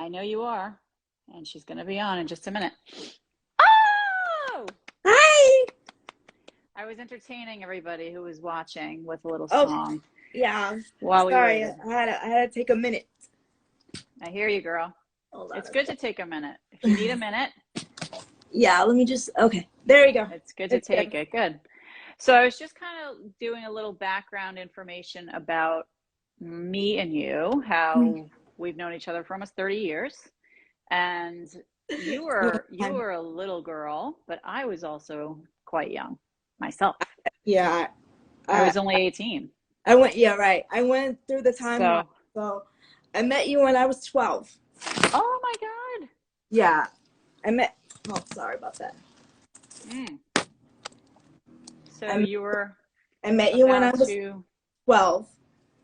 I know you are. And she's going to be on in just a minute. Oh! Hi! I was entertaining everybody who was watching with a little Oh, song yeah. while we Sorry, waited. I had to take a minute. I hear you, girl. Hold on It's a good to take a minute. If you need a minute, Yeah, let me just, okay. There you go. it's good to take it. Good. So I was just kind of doing a little background information about me and you, how we've known each other for almost 30 years. And you were a little girl, but I was also quite young myself. Yeah. I was only 18. I went, yeah, right. I went through the timeline. So I met you when I was 12. Oh my God. Yeah. Oh, sorry about that. So I met you when I was 12.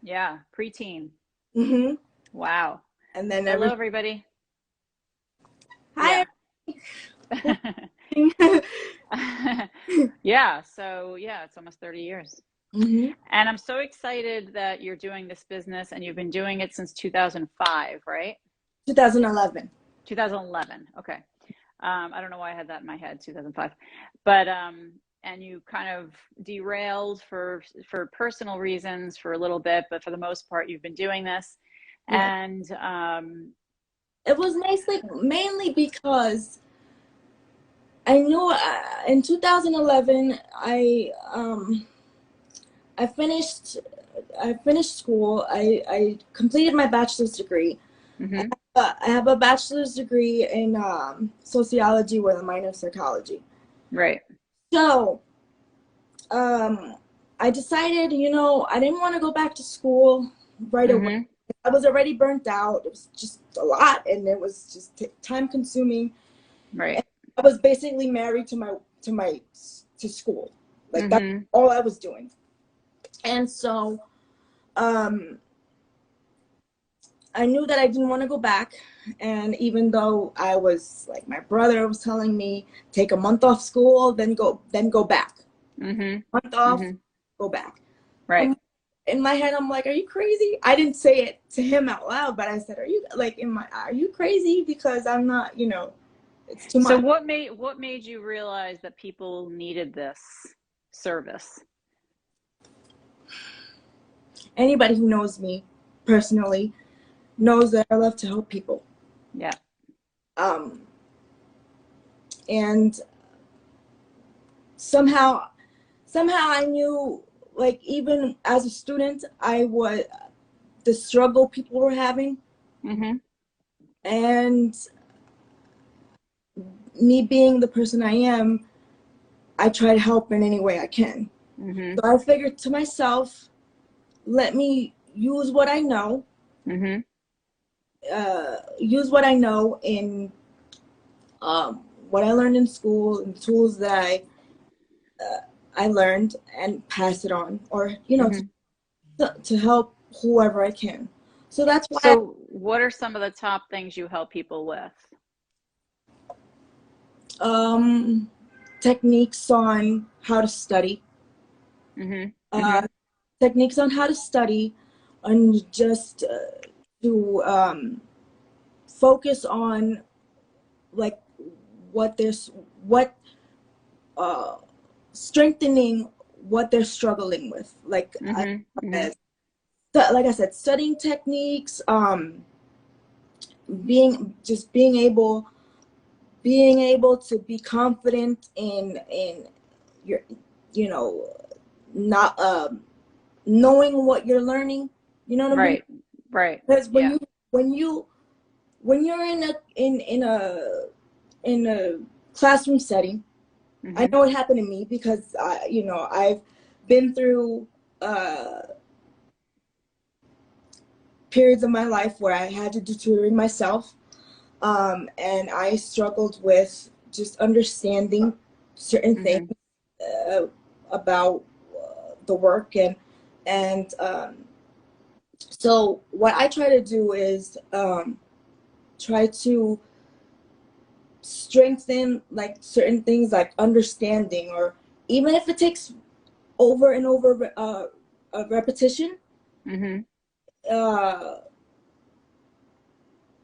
Yeah, preteen. Mm-hmm. Wow. And then hello, everybody. Hi. Yeah. So yeah, it's almost 30 years. Mm-hmm. And I'm so excited that you're doing this business, and you've been doing it since 2005, right? 2011. 2011. Okay. I don't know why I had that in my head, 2005. But and you kind of derailed for personal reasons for a little bit, but for the most part, you've been doing this. Yeah. And it was mainly because I knew in 2011 I finished school. I completed my bachelor's degree. mm-hmm. I have a bachelor's degree in sociology with a minor in psychology. Right. So I decided, I didn't want to go back to school right away. I was already burnt out. It was just a lot, and it was just time consuming. Right. And I was basically married to school. Like that's all I was doing. And so I knew that I didn't want to go back. And even though I was like, my brother was telling me, take a month off school, then go back. Month off, go back. Right. In my head, I'm like, are you crazy? I didn't say it to him out loud, but I said, are you crazy? Because I'm not, it's too much. So what made you realize that people needed this service? Anybody who knows me personally knows that I love to help people. Yeah. And somehow I knew, like, even as a student, the struggle people were having. And me being the person I am, I try to help in any way I can. So I figured to myself, let me use what I know. Use what I know in what I learned in school and tools that I learned, and pass it on, or to help whoever I can. So that's why. So what are some of the top things you help people with? Techniques on how to study. Techniques on how to study, and just to focus on like strengthening what they're struggling with. Like like I said, studying techniques, being able to be confident in your, not knowing what you're learning. You know what I mean? Right. Because when you're in a classroom setting, I know it happened to me because I've been through periods of my life where I had to do tutoring myself, and I struggled with just understanding certain things about the work, and so what I try to do is try to strengthen like certain things, like understanding, or even if it takes over and over a repetition,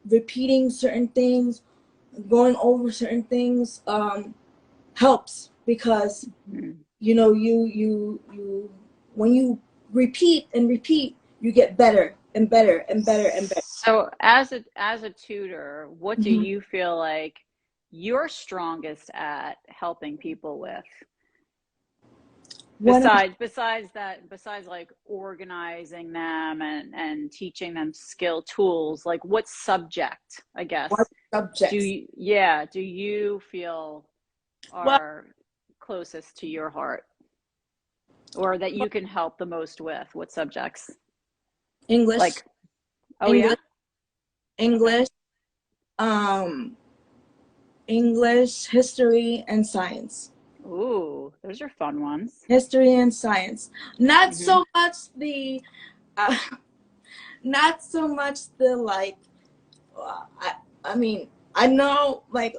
repeating certain things, going over certain things helps, because you know, you when you repeat and repeat, you get better and better and better and better. So as a tutor, what do Mhm. you feel like you're strongest at helping people with? One of Besides like organizing them and teaching them skill tools, like what subject, I What guess, subjects? do you feel Well, are closest to your heart, or that you can help the most with? What subjects? English, Like, oh yeah? English, Okay. English, um, English, history, and science. Ooh, those are fun ones. History and science. Not Mm-hmm. so much the, uh, not so much the like. I mean, I know like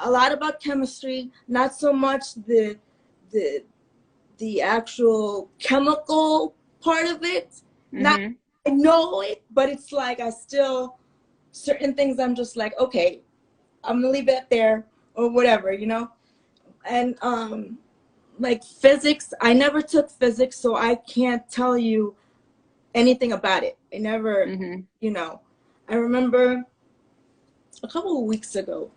a lot about chemistry. Not so much the the actual chemical part of it. Not, Mm-hmm. I know it, but it's like I still, certain things I'm just like, okay, I'm gonna leave it there or whatever, you know. And like physics, I never took physics, so I can't tell you anything about it. I never, Mm-hmm. you know. I remember a couple of weeks ago,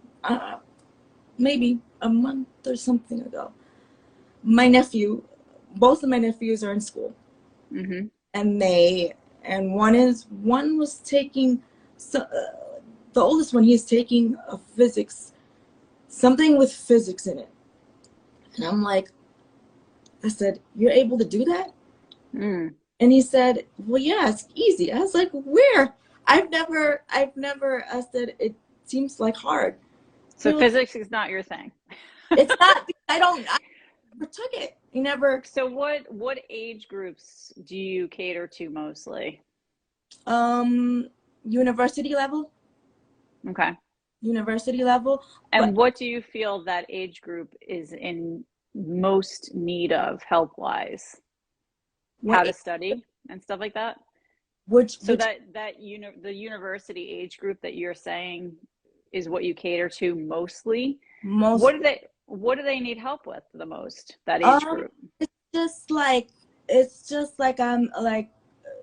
maybe a month or something ago, my nephew, both of my nephews are in school, Mm-hmm. and one was taking, so, the oldest one, he's taking a physics, something with physics in it, and I'm like, I said, you're able to do that? Mm. And he said, well, yeah, it's easy. I was like, where? I said, it seems like hard. So He was, physics is not your thing. it's not, I never took it. He never, So what age groups do you cater to mostly? um, university level, Okay. university level. But And what do you feel that age group is in most need of help wise? what, How to study and stuff like that? So which the university age group that you're saying is what you cater to mostly. most, What do they need help with the most, that age um, group? it's just like, I'm like,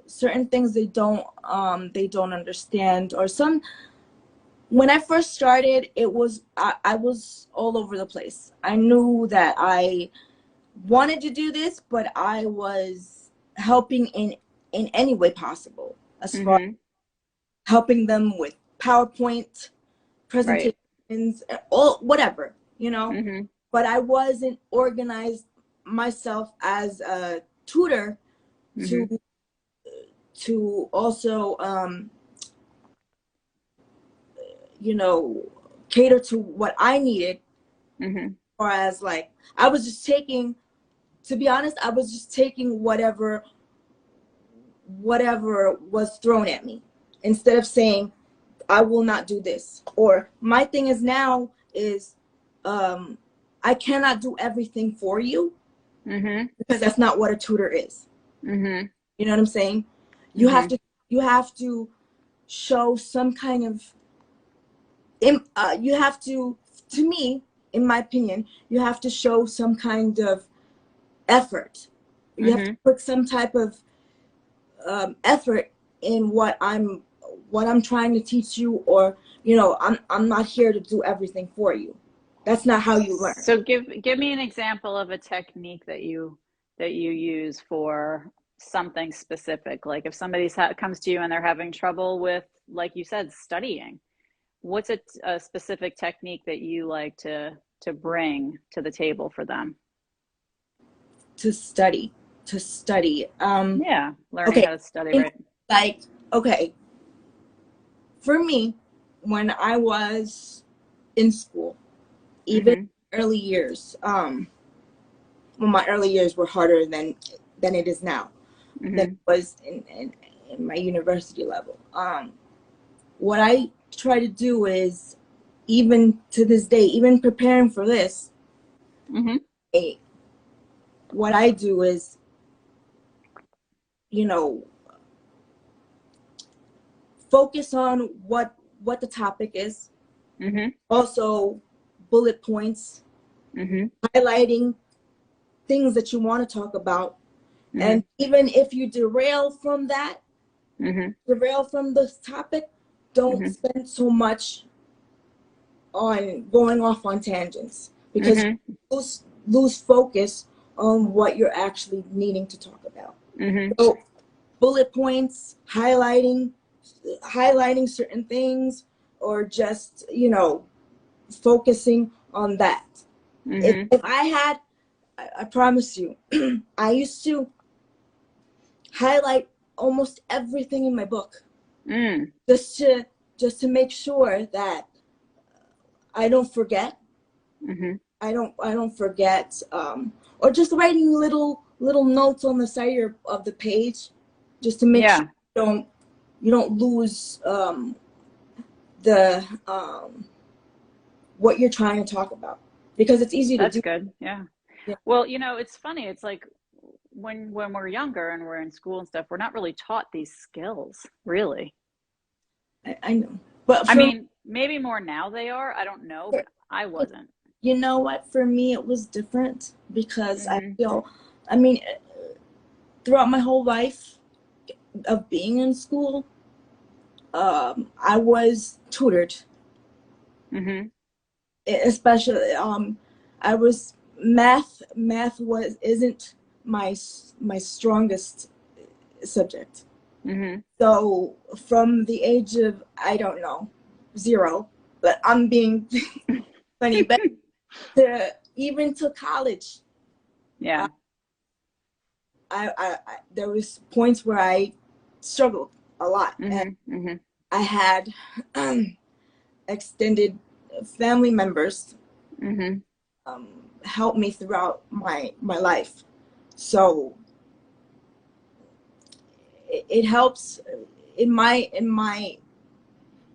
certain things they don't understand, or some, when I first started, I was all over the place. I knew that I wanted to do this, but I was helping in any way possible, as far as Mm-hmm. helping them with PowerPoint Right. presentations, all whatever, you know. Mm-hmm. But I wasn't organized myself as a tutor Mm-hmm. to also you know, cater to what I needed, Mm-hmm. or as like I was just taking, to be honest, I was just taking whatever was thrown at me, instead of saying I will not do this. Or my thing is now is, um I cannot do everything for you, Mm-hmm. because that's not what a tutor is. Mm-hmm. You know what I'm saying? You have Mm-hmm. to, show some kind of, you have to me, in my opinion, you have to show some kind of effort. You have to Mm-hmm. put some type of effort in what I'm trying to teach you, or you know, I'm not here to do everything for you. That's not how you learn. So give me an example of a technique that you use for something specific. Like if comes to you and they're having trouble with, like you said, studying, what's a specific technique that you like to bring to the table for them? To study, to study. Yeah, learning Okay, how to study, in, right? like, okay, for me, when I was in school, even Mm-hmm. early years, well, my early years were harder than it is now, than it Mm-hmm. was in my university level. What I try to do is, even to this day, even preparing for this, Mm-hmm. eh, what I do is, you know, focus on what the topic is. Also bullet points, highlighting things that you want to talk about. And even if you derail from that, derail from the topic, don't spend so much on going off on tangents, because you lose focus on what you're actually needing to talk about. So bullet points, highlighting certain things, or just, you know, focusing on that. If I had, I promise you, I used to highlight almost everything in my book, just to make sure that I don't forget. I don't forget, or just writing little notes on the side of the page, just to make sure you don't lose the what you're trying to talk about, because it's easy to do. That's good. Yeah. Well, you know, it's funny. It's like when we're younger and we're in school and stuff, we're not really taught these skills, really. I know, but I mean, maybe more now they are. I don't know, but I wasn't. You know what? For me, it was different, because I feel, I mean, throughout my whole life of being in school, I was tutored. Especially, I was math isn't my strongest subject. So from the age of, I don't know, 0, but I'm being funny, but even to college, I there was points where I struggled a lot, and I had extended family members help me throughout my life. So it helps in my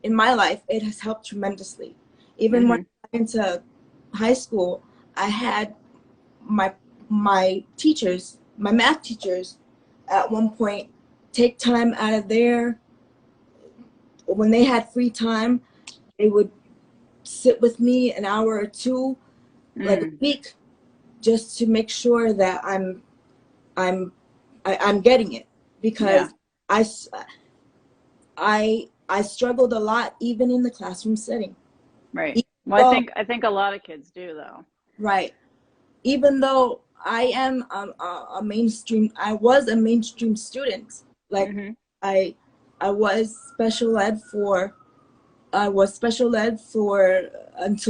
life. It has helped tremendously. Even when I went into high school, I had my teachers, my math teachers, at one point take time out of when they had free time, they would sit with me an hour or two, like a week, just to make sure that I'm getting it, because I struggled a lot, even in the classroom setting. Right. Well, I think a lot of kids do, though. Right. Even though I am I was a mainstream student. Like I was special ed for until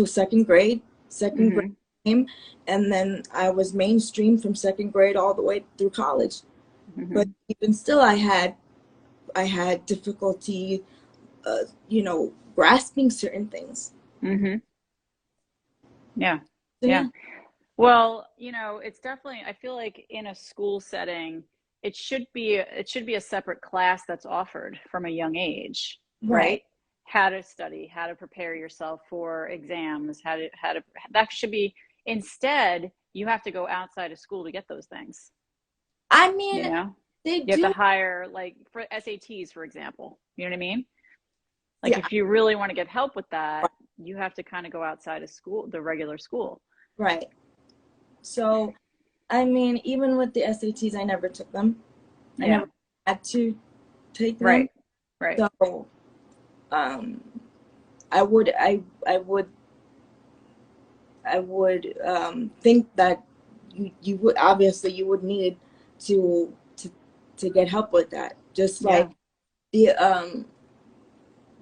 second grade. Second grade came, and then I was mainstream from second grade all the way through college. But even still, I had difficulty, you know, grasping certain things. Yeah. Well, you know, it's definitely, I feel like in a school setting, it should be a separate class that's offered from a young age, right? How to study, how to prepare yourself for exams, that should be, instead, you have to go outside of school to get those things. I mean, you know, you have to hire, like, for SATs, for example. You know what I mean? Like, if you really want to get help with that, you have to kind of go outside of school, the regular school. Right. So, I mean, even with the SATs, I never took them. I never had to take them. Right. So, I would think that you would, obviously you would need to get help with that. Just like the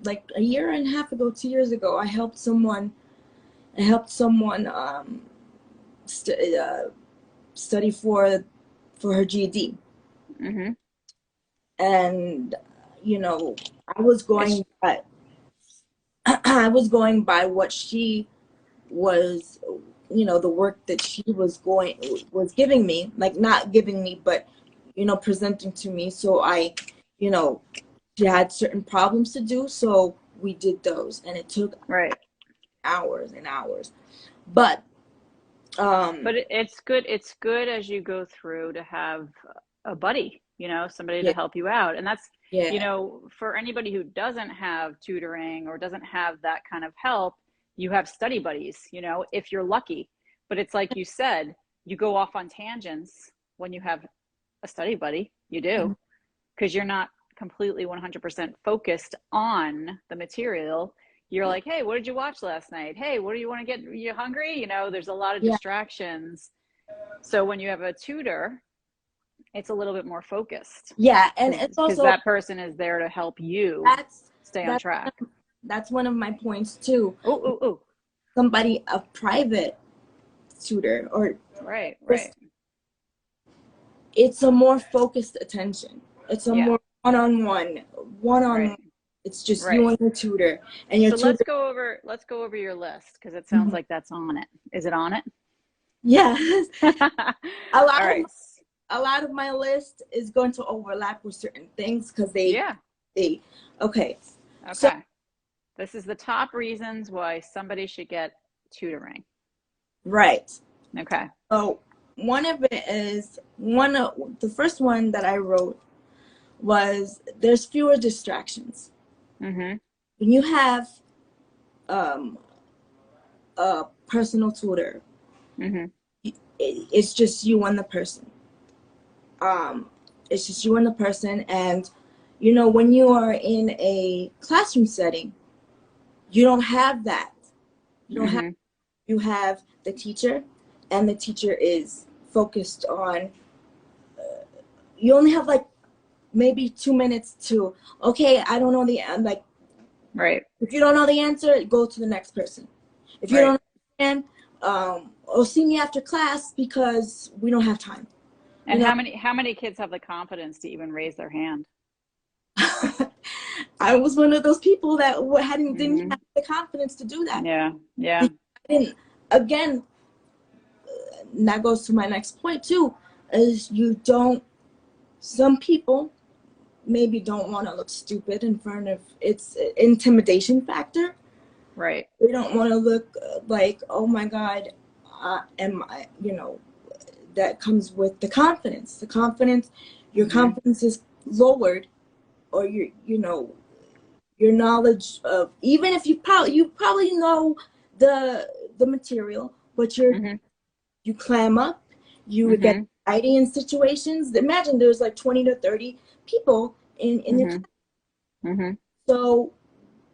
like a year and a half ago, 2 years ago, I helped someone study for her GED. And, you know, I was going by what she was, you know, the work that she was giving me, like, not giving me, but, you know, presenting to me. So you know, she had certain problems to do, so we did those, and it took hours and hours. But it's good as you go through to have a buddy, you know, somebody to help you out. And Yeah. You know, for anybody who doesn't have tutoring or doesn't have that kind of help, you have study buddies, you know, if you're lucky. But it's like you said, you go off on tangents when you have a study buddy. You do, because you're not completely 100% focused on the material. You're like, hey, what did you watch last night? Hey, what do you want to get? You hungry? You know, there's a lot of Yeah. distractions. So when you have a tutor, it's a little bit more focused. Yeah, and it's because also that person is there to help you stay on track. That's one of my points too. Oh. Somebody, a private tutor, or right. It's a more focused attention. It's a more one-on-one. Right. It's just you and your tutor, and your so tutor. Let's go over your list, because it sounds like that's on it. Is it on it? Yes. A lot of my list is going to overlap with certain things because okay. So this is the top reasons why somebody should get tutoring. Right. Okay. So one of it is the first one that I wrote was there's fewer distractions. Mm-hmm. When you have a personal tutor, it's just you and the person. It's just you and the person, and you know, when you are in a classroom setting, you don't have that. You have the teacher, and the teacher is focused on. You only have like maybe 2 minutes to. Okay, I don't know the like. Right. If you don't know the answer, go to the next person. If you don't understand, see me after class because we don't have time. And how many kids have the confidence to even raise their hand? I was one of those people that didn't have the confidence to do that. Yeah. Again, that goes to my next point too, is some people maybe don't want to look stupid in front of, it's an intimidation factor. Right. They don't want to look like, oh my God, that comes with the confidence. Your confidence is lowered, or your knowledge of, even if you probably know the material, but you clam up, you get anxiety in situations. Imagine there's like 20 to 30 people in your class. So,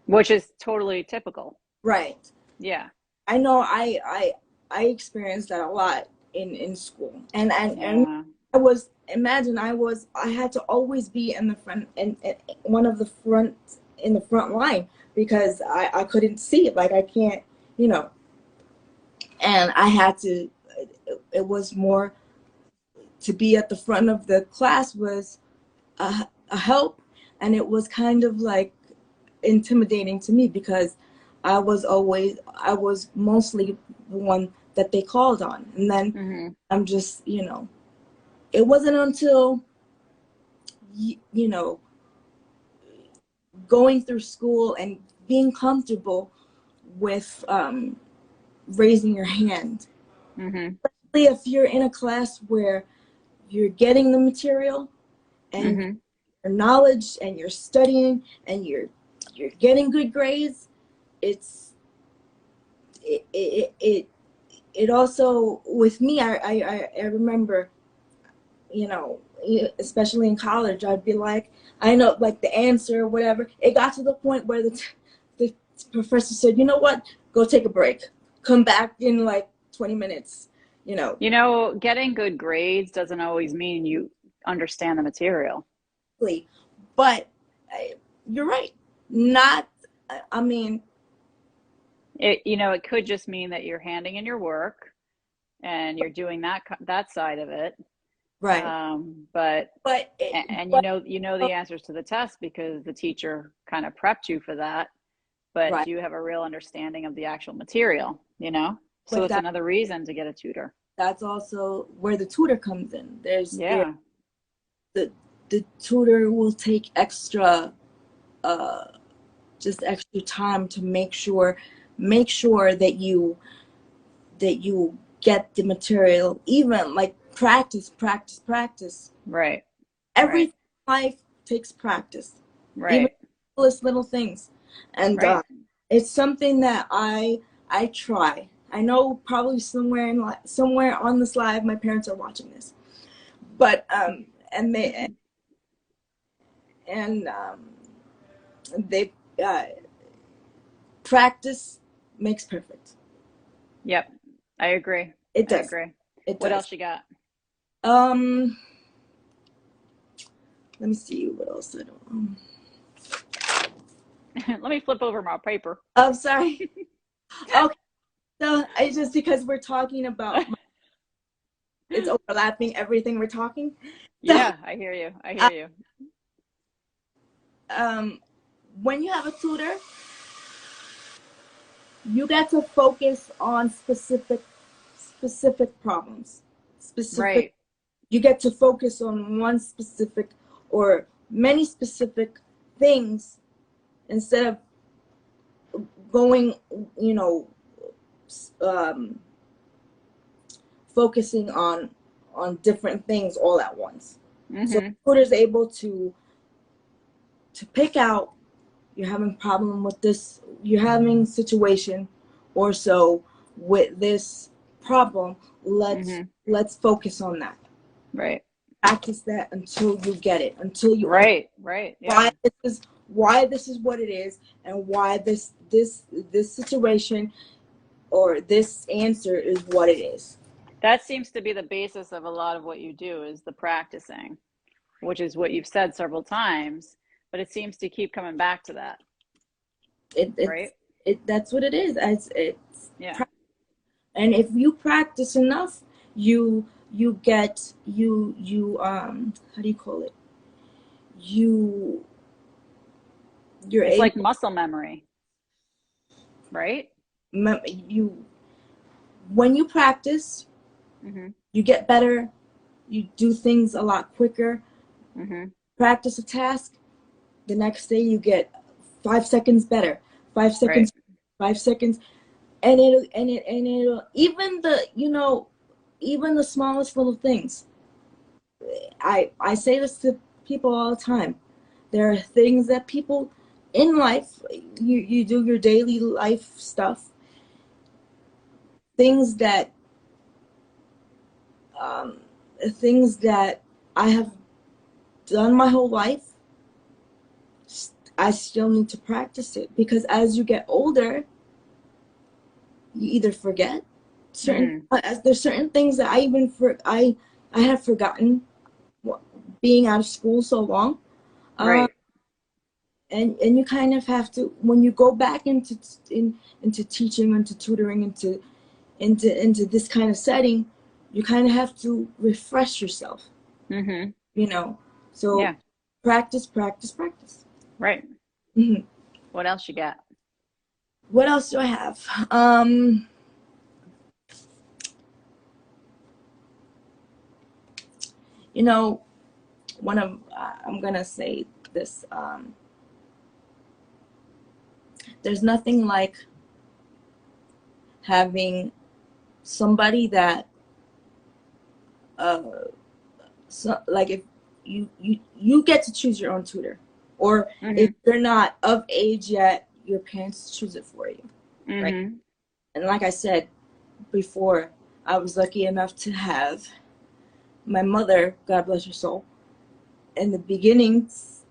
which is totally typical. Right. Yeah. I know I experienced that a lot in school, and I had to always be in the front, and one of the front, in the front line, because I couldn't see it, like I can't, and I had to, it was more, to be at the front of the class was a help, and it was kind of like intimidating to me because I was mostly the one that they called on. And then I'm just, it wasn't until, going through school and being comfortable with raising your hand. Especially if you're in a class where you're getting the material and your knowledge, and you're studying, and you're getting good grades. It also, with me, I remember, especially in college, I'd be like, I know like the answer or whatever. It got to the point where the professor said, you know what, go take a break, come back in like 20 minutes. Getting good grades doesn't always mean you understand the material. But you're right. It could just mean that you're handing in your work and you're doing that side of it. Right. You know the answers to the test because the teacher kind of prepped you for that. But do you have a real understanding of the actual material, So it's another reason to get a tutor. That's also where the tutor comes in. The tutor will take extra time to make sure that you get the material, even like practice. Right. Everything in life, takes practice, even Right. the littlest little things. And Right. it's something that I try. I know probably somewhere on this live, my parents are watching this, but and and they practice makes perfect. Yep. I agree. It I does. agree. It What does. else you got? Um, Let me see what else I don't. Let me flip over my paper. Oh, sorry. Okay, so I just because we're talking about it's overlapping everything we're talking. So, Yeah, I hear you. I uh, hear you. um, when you have a tutor, you get to focus on specific problems. Specific. Right. You get to focus on one specific or many specific things instead of going, you know, um, focusing on different things all at once. So Mm-hmm. the tutor is able to pick out you're having problem with this, you're having situation or so with this problem. Mm-hmm. Let's focus on that. Right. Practice that until you get it, until you understand Right. Right. Yeah. why this is what it is and why this situation or this answer is what it is. That seems to be the basis of a lot of what you do is the practicing, which is what you've said several times, but it seems to keep coming back to that, It right? it's it That's what it is. It's Yeah. and if you practice enough, you get you how do you call it? You you're It's like able muscle memory, right? you when you practice, Mm-hmm. you get better. You do things a lot quicker. Mm-hmm. Practice a task, the next day you get 5 seconds better. five Right. seconds 5 seconds, and it'll even the even the smallest little things. I say this to people all the time. There are things that people in life, you do your daily life stuff, things that um, things that I have done my whole life. I still need to practice it because as you get older, you either forget certain. Mm-hmm. There's certain things that I have forgotten, being out of school so long. Um, Right. and you kind of have to when you go back into teaching, into tutoring, into this kind of setting, you kind of have to refresh yourself, Mm-hmm. you know. So Yeah. practice, practice, practice. Right. Hmm. What else you got? What else do I have? You know, one of I'm gonna say this. There's nothing like having somebody that uh so like if you get to choose your own tutor, or if Mm-hmm. you're not of age yet, your parents choose it for you, right? Mm-hmm. And like I said before, I was lucky enough to have my mother, God bless her soul, in the beginnings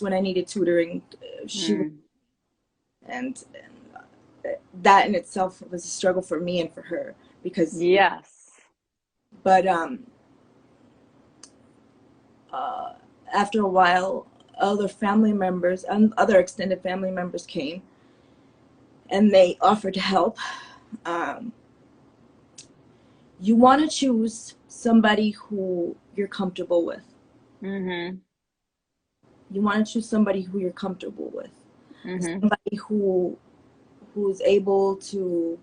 when I needed tutoring, she was, Mm. and that in itself was a struggle for me and for her because Yes. but uh, after a while, other family members and other extended family members came and they offered to help. Um, you want to choose somebody who you're comfortable with. Mm-hmm. You want to choose somebody who you're comfortable with. Mm-hmm. Somebody who's able to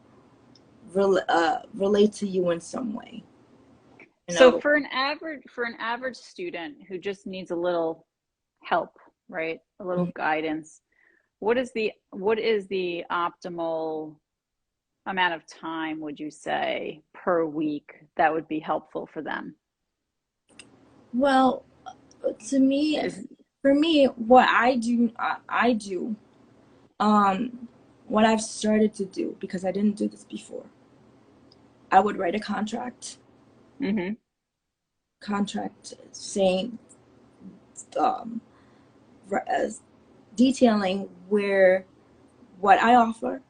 relate to you in some way. You So know, for an average student who just needs a little help, right? A little guidance. What is the optimal amount of time would you say per week that would be helpful for them? well, to me, Is For me, what I do, what I've started to do, because I didn't do this before, I would write a Mm-hmm. contract saying, um, detailing what I offer,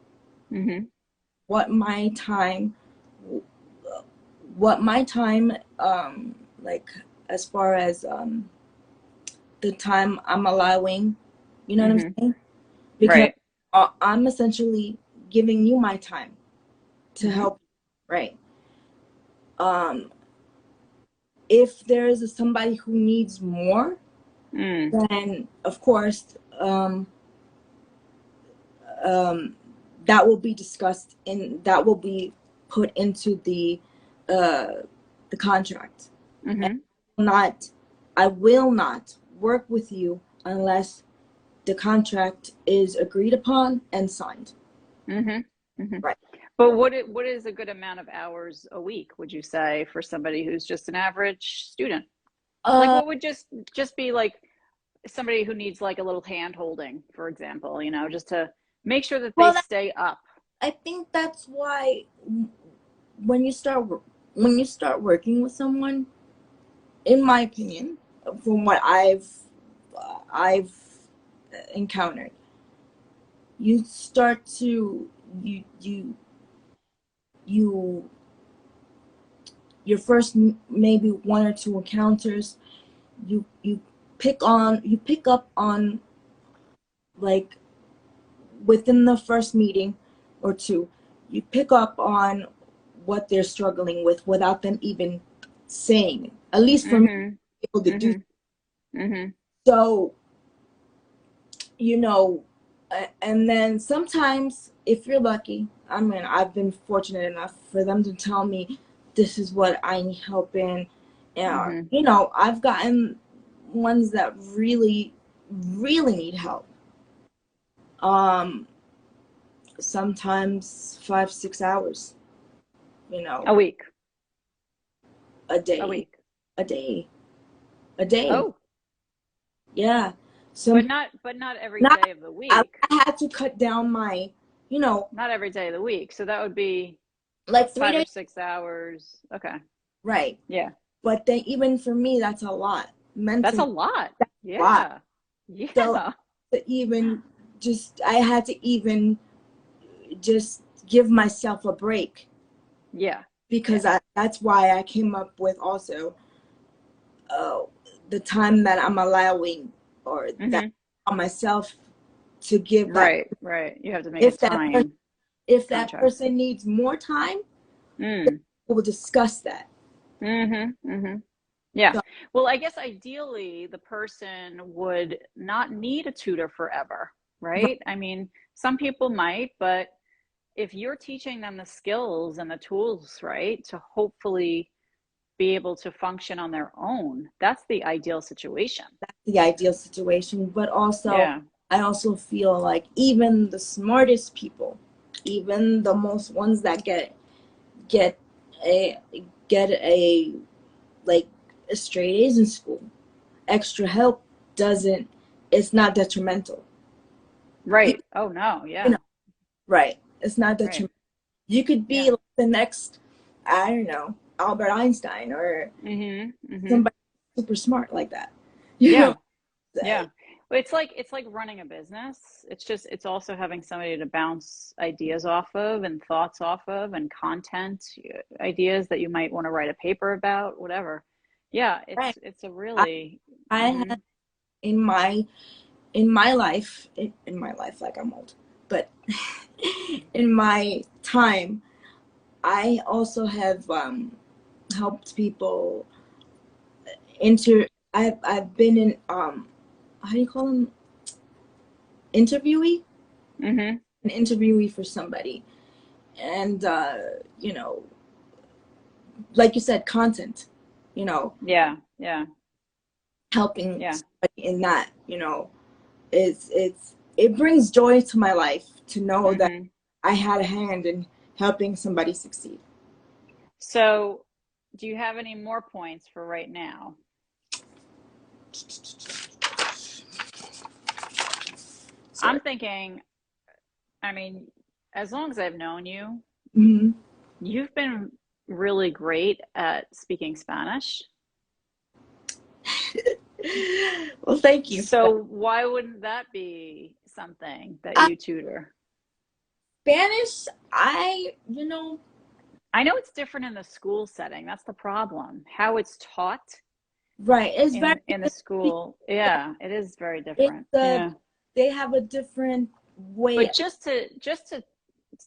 Mm-hmm. what my time, what my time, like as far as the time I'm allowing, you know what I'm Mm-hmm. saying? Because Right. I'm essentially giving you my time to Mm-hmm. help, right? Um, if there is somebody who needs more, Mm. then of course, um, that will be discussed and that will be put into the contract. And Mm-hmm. not, I will not work with you unless the contract is agreed upon and signed. Mm-hmm. Mm-hmm. Right. But what is a good amount of hours a week, would you say, for somebody who's just an average student? Like Uh, what would just be like somebody who needs like a little hand holding, for example, just to make sure that they well, stay up. I think that's why when you start when you start working with someone, in my opinion, from what I've encountered, you start to you your first maybe one or two encounters, you you pick up on, like, within the first meeting or two, you pick up on what they're struggling with without them even saying it. At least for me, Mm-hmm. able to do Mm-hmm. Mm-hmm. so. You know, and then sometimes, if you're lucky, I mean, I've been fortunate enough for them to tell me this is what I need help in. And, Mm-hmm. I've gotten ones that really, really need help. Um, Sometimes 5, 6 hours, you A know, week. a A day, week. a day, a day. Oh, Yeah. but Some, not every not, day of the I week. had to cut down my, you know, Not every day of the week. So that would be like three five or days. 6 hours. Okay. Right. Yeah. But then even for me, that's a lot. That's a Mentally, lot. that's a lot. Yeah. So Yeah. I had to even just give myself a break, Yeah. because Yeah. that's why I came up with also, uh, the time that I'm allowing, or that Mm-hmm. on myself, to give that. Right. Right. You have to make a If that per- time if that contract. person needs more time, Mm. we'll discuss that. Mm-hmm. Mm-hmm. Yeah. So, Well, I guess ideally the person would not need a tutor forever, right, right? I mean, some people might, but if you're teaching them the skills and the tools, right, to hopefully be able to function on their own, that's the ideal situation. that's the ideal situation. But also, Yeah. I also feel like even the smartest people, even the most ones that get a get a like a straight A's in school, extra help doesn't it's not detrimental. You, Right. Oh no. you Yeah. know, right. It's not Right. detrimental. You could be Yeah. like the next, I don't know, Albert Einstein, or Mm-hmm. Mm-hmm. somebody super smart like that. You know Yeah. what I'm Yeah. saying? But it's like running a business. It's also having somebody to bounce ideas off of and thoughts off of and content ideas that you might want to write a paper about, whatever. Yeah, Right. it's a I, really I mm-hmm. had in my in my life, like I'm old, but in my time, I also have helped people inter. I've been in, how do you call them, interviewee, Mm-hmm. an interviewee for somebody, and you know, like you said, content, you know, Yeah, yeah, helping yeah. somebody in that, it brings joy to my life to know that Mm-hmm. I had a hand in helping somebody succeed. So, do you have any more points for right now? Sorry. I'm thinking, I mean, as long as I've known you, Mm-hmm. you've been really great at speaking Spanish. Well, thank you. So why wouldn't that be something that Uh, you tutor? Spanish, I know it's different in the school setting. That's the problem. How it's taught right. It's very, in the school. Yeah, it is very it's different. Yeah. they have a different way. But just to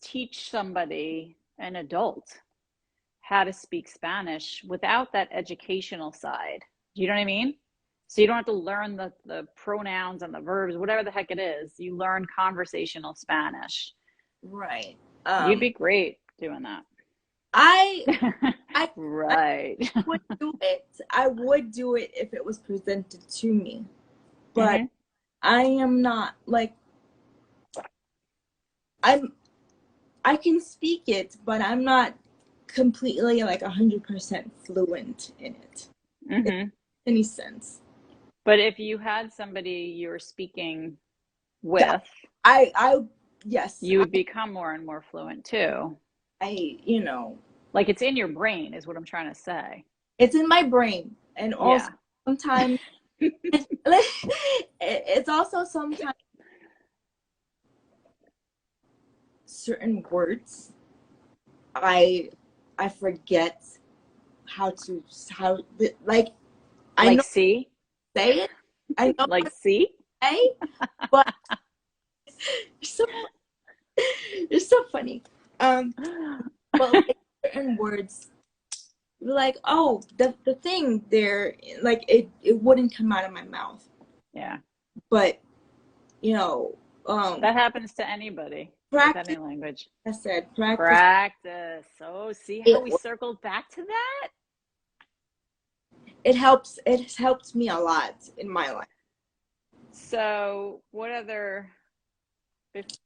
teach somebody, an adult, how to speak Spanish without that educational side. Do you know what I mean? So you don't have to learn the pronouns and the verbs, whatever the heck it is. You learn conversational Spanish. Right. You'd be great doing that. I, I, I Right. would do it. I would do it if it was presented to me, but Hmm. I am not like I can speak it, but I'm not completely like 100% fluent in it. If Hmm. any sense. But if you had somebody you're speaking Yeah, with, I yes, you would become more and more fluent too. I. Like it's in your brain, is what I'm trying to say. It's in my brain, and also Yeah. sometimes it's also sometimes certain words I I forget how like I Like know see? how to say it. I know how Like to see? say, but you're so you're so funny. But like certain words, like oh the thing there, like it wouldn't come out of my mouth. Yeah. But you know, That happens to anybody with any practice. language. I said practice. Practice. Oh, see how It we circled back to that? it helps. It has helped me a lot in my life. So, what other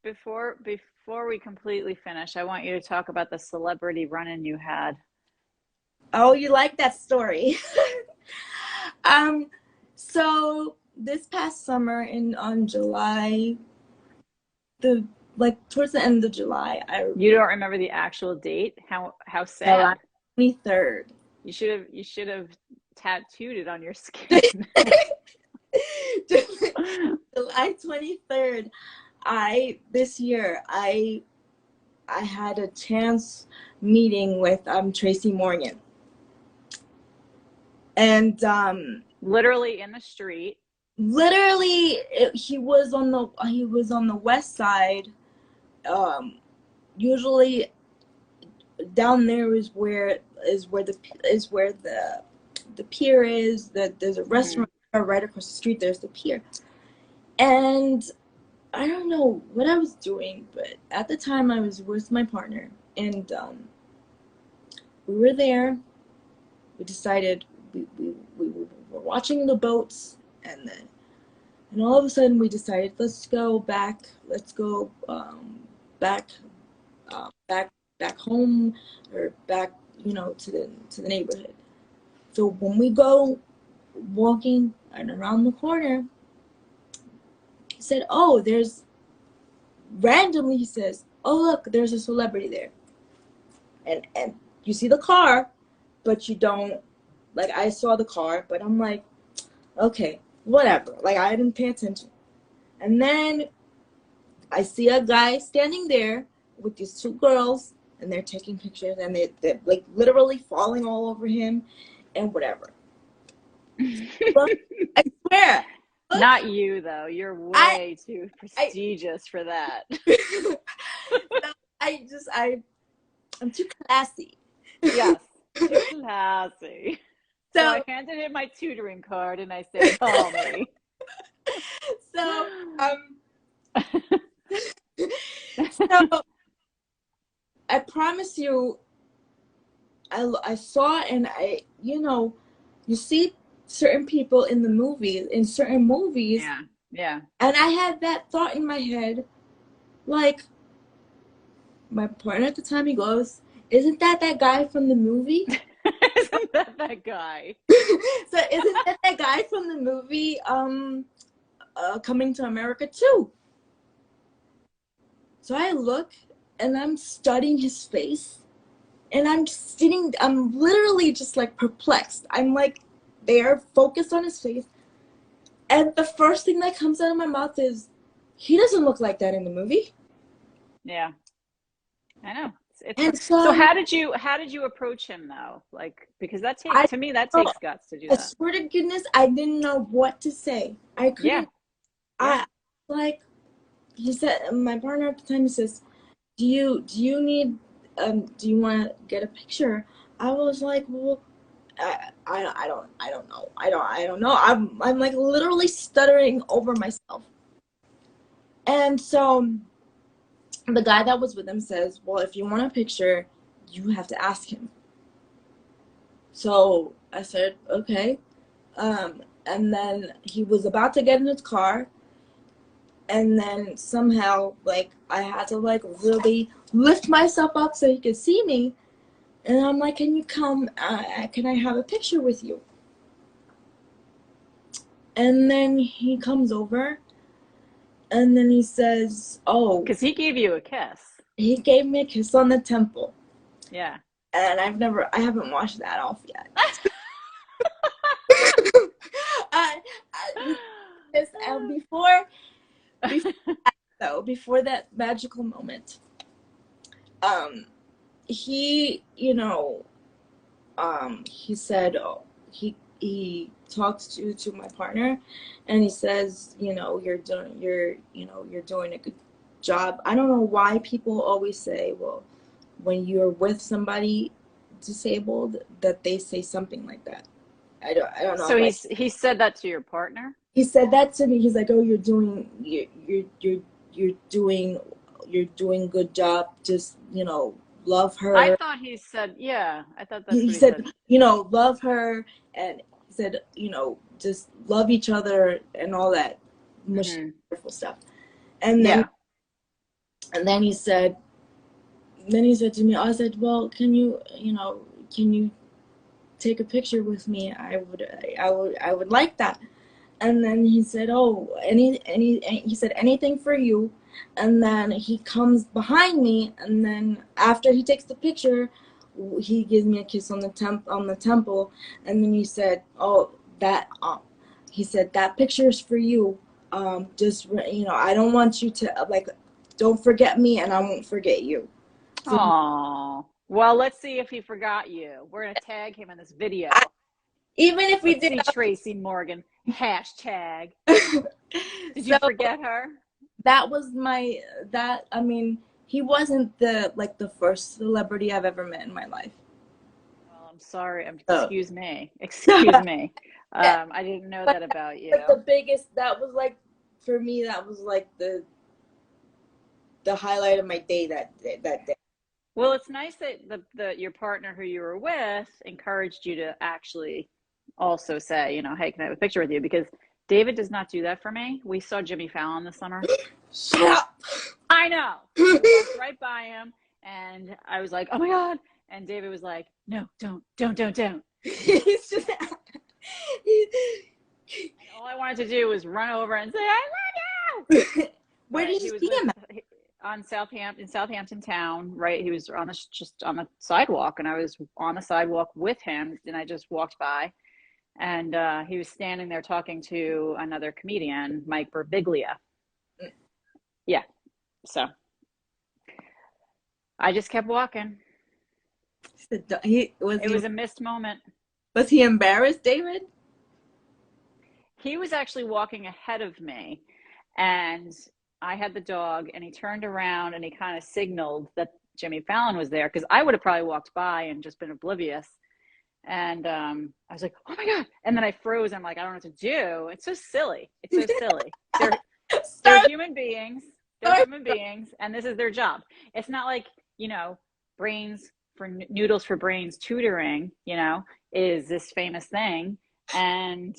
before we completely finish, I want you to talk about the celebrity run-in you had. Oh, you like that story? um, so this past summer in on July, the like towards the end of July, You don't remember the actual date? How July sad. 23rd. You should have tattooed it on your skin. July 23rd, this year I had a chance meeting with Tracy Morgan. And Literally in the street. literally he was on the west side. Usually down there is where the pier is. That there's a Hmm. restaurant right across the street. There's the pier, and I don't know what I was doing, but at the time I was with my partner, and we were there. We decided we were watching the boats, and all of a sudden we decided let's go back. Let's go back back home or back to the neighborhood. So when we go walking and around the corner, he said, "Oh, there's randomly." He says, "Oh, look, there's a celebrity there," and you see the car, but you don't like. I saw the car, but I'm like, okay, whatever. Like I didn't pay attention, and then I see a guy standing there with these two girls, and they're taking pictures, and they're like literally falling all over him, and whatever. Look, I swear. Look, Not you though. You're I, way too I, prestigious for that. so I'm too classy. Yes, too classy. So I So, handed him my tutoring card and I said, "Call me." so, so I promise you, I saw and you see certain people in certain movies, Yeah, yeah. and I had that thought in my head, like my partner at the time, he goes, "Isn't that guy from the movie?" Isn't that guy? So isn't that guy from the movie Coming to America too? So I look and I'm studying his face, and I'm literally just like perplexed. I'm like there, focused on his face. And the first thing that comes out of my mouth is, he doesn't look like that in the movie. Yeah, I know. And So so how did you approach him though? Like, because I, to me that oh, takes guts to do I that. swear to goodness, I didn't know what to say. I Yeah, couldn't, yeah. I, like, he said, my partner at the time, he says, do you need, do you want to get a picture? I was like, well, I don't know. I don't know. I'm like literally stuttering over myself. And so the guy that was with him says, well, if you want a picture, you have to ask him. So I said, okay. And then he was about to get in his car, and then somehow, like, I had to like really lift myself up so he could see me. And I'm like, can you come? Can I have a picture with you? And then he comes over, and then he says, oh, Because he gave you a kiss. he gave me a kiss on the temple. Yeah. And I haven't washed that off yet. Yes, and before that magical moment, um, he, he said, oh, he talks to my partner, and he says, you're doing a good job. I don't know why people always say, well, when you're with somebody disabled, that they say something like that. I don't know. So Like, he said that to your partner? he said that to me. He's like, "Oh, you're doing good job. Just love I her." thought he said, yeah, I thought that's He what he said, said. love her, and he said, just love each other and all that mushy, Hmm. wonderful stuff. And then Yeah. and then he said, to me, I said, well, can you take a picture with me? I would like that. And then he said, oh, he said, anything for you. And then he comes behind me, and then after he takes the picture, he gives me a kiss on the temple. And then he said, oh, he said, that picture is for you. Just, I don't want you to, like, don't forget me, and I won't forget you. So Oh, well, let's see if he forgot you. We're going to tag him in this I, video. even if we Let's did see Tracy Morgan. Hashtag. Did you so forget her? that was my that I mean, he wasn't the first celebrity I've ever met in my life. Well, I'm sorry. So Excuse me. Excuse me. yeah, I didn't know but that about you. like the biggest, that was like, for me, that was like the highlight of my day, that day. Well, it's nice that your partner who you were with encouraged you to actually also say, hey, can I have a picture with you? Because David does not do that for me. We saw Jimmy Fallon this summer. Shut up. I know. I walked right by him, and I was like, oh my God. And David was like, no, don't. He's just And all I wanted to do was run over and say, I love you. Where But did he you was see him at? on Southampton town, right? He was just on the sidewalk, and I was on the sidewalk with him, and I just walked by, and he was standing there talking to another comedian, Mike Birbiglia. Yeah, so I just kept walking. It was a missed moment. Was he embarrassed, David? He was actually walking ahead of me, and I had the dog, and he turned around and he kind of signaled that Jimmy Fallon was there, because I would have probably walked by and just been oblivious. And I was like, oh my God. And then I froze. I'm like, I don't know what to do. It's so silly. It's so silly. They're Start, human beings. They're start. human beings, and this is their job. It's not like, brains for Noodles for Brains tutoring, is this famous thing. And,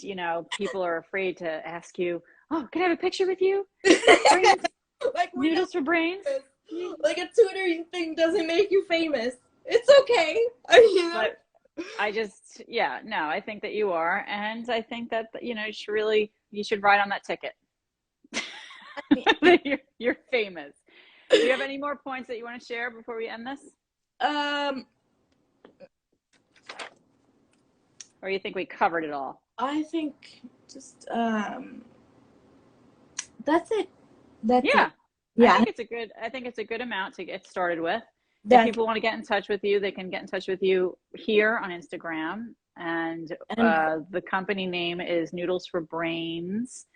people are afraid to ask you, oh, can I have a picture with you? Brains, Like, we're not Noodles for Brains. famous. Like, a tutoring thing doesn't make you famous. It's okay. But I just, yeah, no, I think that you are. And I think that, you should ride on that ticket. I mean, You're famous. Do you have any more points that you want to share before we end this? Or you think we covered it all? I think just that's it. That's Yeah. it. Yeah. I think it's a good amount to get started with. If That's people want to get in touch with you, they can get in touch with you here on Instagram. And and the company name is Noodles for Brains.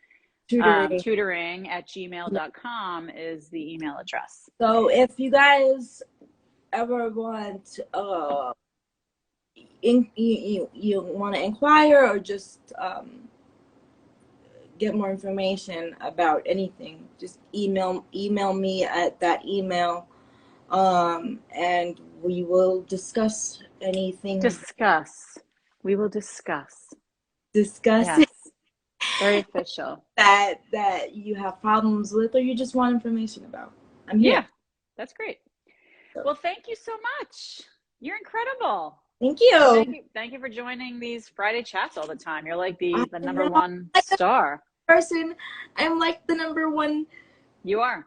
tutoring. Tutoring at gmail.com is the email address. So if you guys ever want you want to inquire or just get more information about anything, just email me at that email, and we will discuss anything. Discuss. We will discuss. Discuss Yes. Very official. that you have problems with or you just want information about. I'm here. Yeah, that's great. Well, thank you so much. You're incredible. Thank you. Thank you for joining these Friday chats all the time. You're like the number one star. Person. I'm like the number one. You are.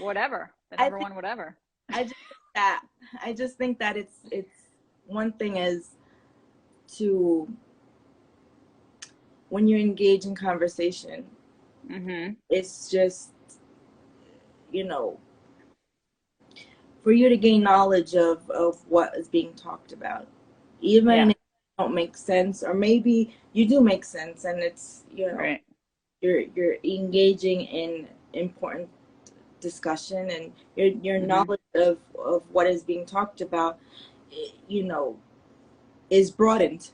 Whatever. The number one whatever. I just think that it's one thing is to, when you engage in conversation, it's just, for you to gain knowledge of what is being talked about, even if it don't make sense, or maybe you do make sense, and it's right. you're engaging in important discussion, and your knowledge of what is being talked about, is broadened.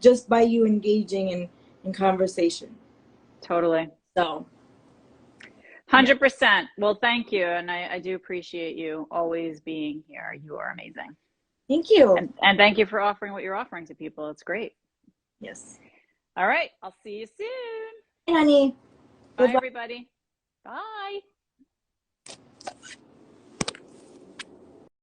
Just by you engaging in conversation. Totally. So 100%. Well, thank you. And I do appreciate you always being here. You are amazing. Thank you. And thank you for offering what you're offering to people. It's great. Yes. All right. I'll see you soon. Hey, honey. Bye, everybody. Bye.